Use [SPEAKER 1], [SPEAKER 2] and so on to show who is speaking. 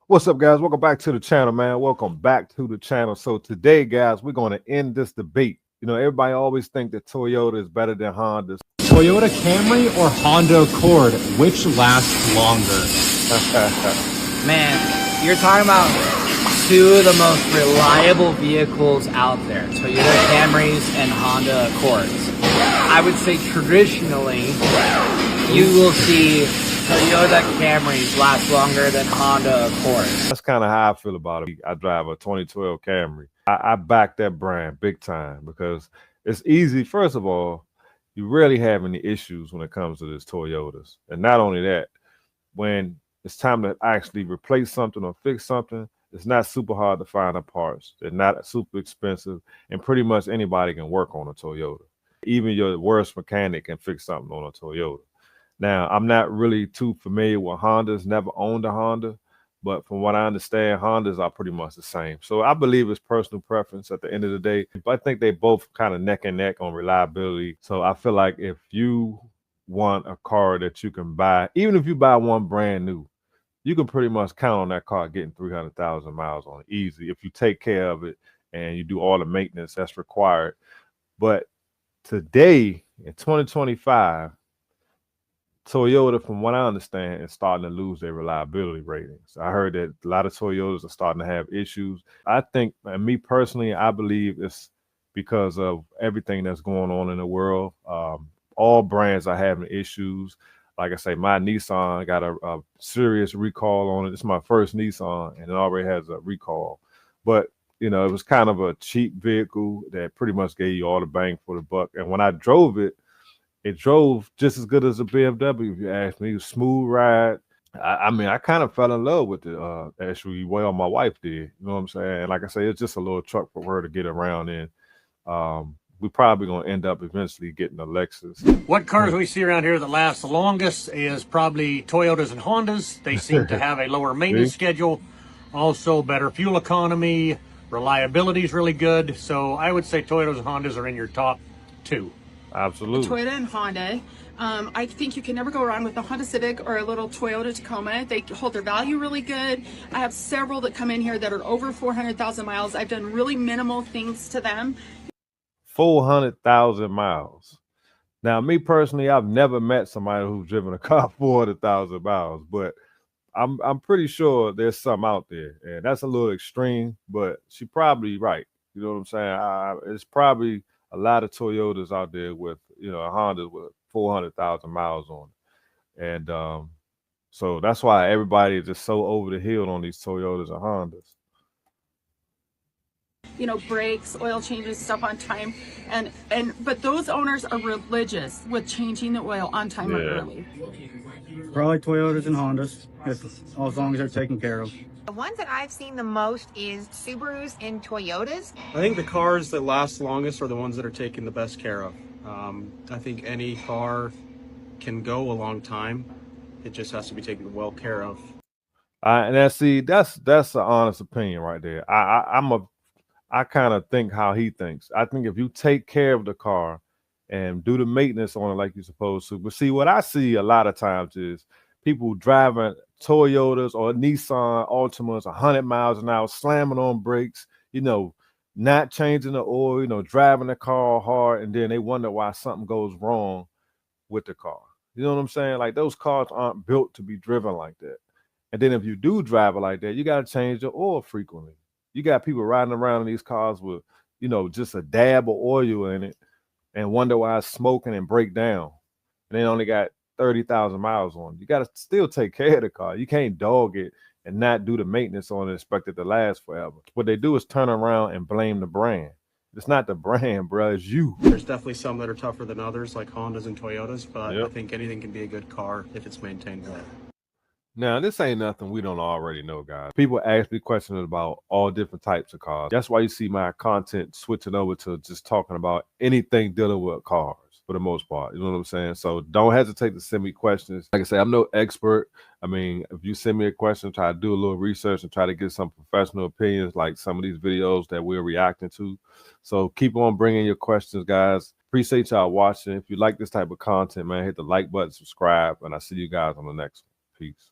[SPEAKER 1] What's up, guys? Welcome back to the channel, man. Welcome back to the channel. So today, guys, we're going to end this debate. You know, everybody always think that Toyota is better than Honda.
[SPEAKER 2] Toyota Camry or Honda Accord, which lasts longer?
[SPEAKER 3] Man, you're talking about two of the most reliable vehicles out there, Toyota Camrys and Honda Accords. I would say traditionally, you will see Toyota Camrys last longer than Honda Accords.
[SPEAKER 1] That's kind of how I feel about it. I drive a 2012 Camry. I back that brand big time because it's easy. First of all, you rarely have any issues when it comes to this Toyotas. And not only that, when it's time to actually replace something or fix something, it's not super hard to find the parts. They're not super expensive, and pretty much anybody can work on a Toyota. Even your worst mechanic can fix something on a Toyota. Now, I'm not really too familiar with Hondas, never owned a Honda, but from what I understand, Hondas are pretty much the same. So I believe it's personal preference at the end of the day. But I think they both kind of neck and neck on reliability. So I feel like if you want a car that you can buy, even if you buy one brand new, you can pretty much count on that car getting 300,000 miles on it easy if you take care of it and you do all the maintenance that's required. But today, in 2025, Toyota, from what I understand, is starting to lose their reliability ratings. I heard that a lot of Toyotas are starting to have issues. I think, and me personally, I believe it's because of everything that's going on in the world. All brands are having issues. Like I say, my Nissan got a serious recall on it. It's my first Nissan, and it already has a recall. But, you know, it was kind of a cheap vehicle that pretty much gave you all the bang for the buck. And when I drove it, it drove just as good as a BMW, if you ask me. It was a smooth ride. I mean, I kind of fell in love with it, actually. Well, my wife did. You know what I'm saying? And like I say, it's just a little truck for her to get around in. We're probably going to end up eventually getting a Lexus.
[SPEAKER 4] What cars we see around here that last the longest is probably Toyotas and Hondas. They seem to have a lower maintenance schedule, also better fuel economy, reliability is really good. So I would say Toyotas and Hondas are in your top two.
[SPEAKER 1] Absolutely.
[SPEAKER 5] Toyota and Honda. I think you can never go wrong with a Honda Civic or a little Toyota Tacoma. They hold their value really good. I have several that come in here that are over 400,000 miles. I've done really minimal things to them.
[SPEAKER 1] 400,000 miles. Now, me personally, I've never met somebody who's driven a car 400,000 miles, but I'm pretty sure there's some out there, and that's a little extreme, but she's probably right. You know what I'm saying? It's probably a lot of Toyotas out there with, you know, a Honda with 400,000 miles on it. And so that's why everybody is just so over the hill on these Toyotas and Hondas.
[SPEAKER 5] You know, brakes, oil changes, stuff on time. But those owners are religious with changing the oil on time or early.
[SPEAKER 6] Probably Toyotas and Hondas, as long as they're taken care of.
[SPEAKER 7] The ones that I've seen the most is Subarus and Toyotas.
[SPEAKER 8] I think the cars that last longest are the ones that are taken the best care of. I think any car can go a long time. It just has to be taken well care of.
[SPEAKER 1] And that's an honest opinion right there. I kind of think how he thinks. I think if you take care of the car and do the maintenance on it like you're supposed to. But see, what I see a lot of times is people driving Toyotas or Nissan Altimas 100 miles an hour, slamming on brakes, you know, not changing the oil, you know, driving the car hard, and then they wonder why something goes wrong with the car. You know what I'm saying? Like, those cars aren't built to be driven like that. And then if you do drive it like that, you got to change the oil frequently. You got people riding around in these cars with, you know, just a dab of oil in it and wonder why it's smoking and break down. And they only got 30,000 miles on it. You got to still take care of the car. You can't dog it and not do the maintenance on it, expect it to last forever. What they do is turn around and blame the brand. It's not the brand, bro. It's you.
[SPEAKER 8] There's definitely some that are tougher than others, like Hondas and Toyotas, but I think anything can be a good car if it's maintained well.
[SPEAKER 1] Now, this ain't nothing we don't already know, guys. People ask me questions about all different types of cars. That's why you see my content switching over to just talking about anything dealing with cars for the most part. You know what I'm saying? So don't hesitate to send me questions. Like I say, I'm no expert. I mean, if you send me a question, try to do a little research and try to get some professional opinions like some of these videos that we're reacting to. So keep on bringing your questions, guys. Appreciate y'all watching. If you like this type of content, man, hit the like button, subscribe, and I'll see you guys on the next one. Peace.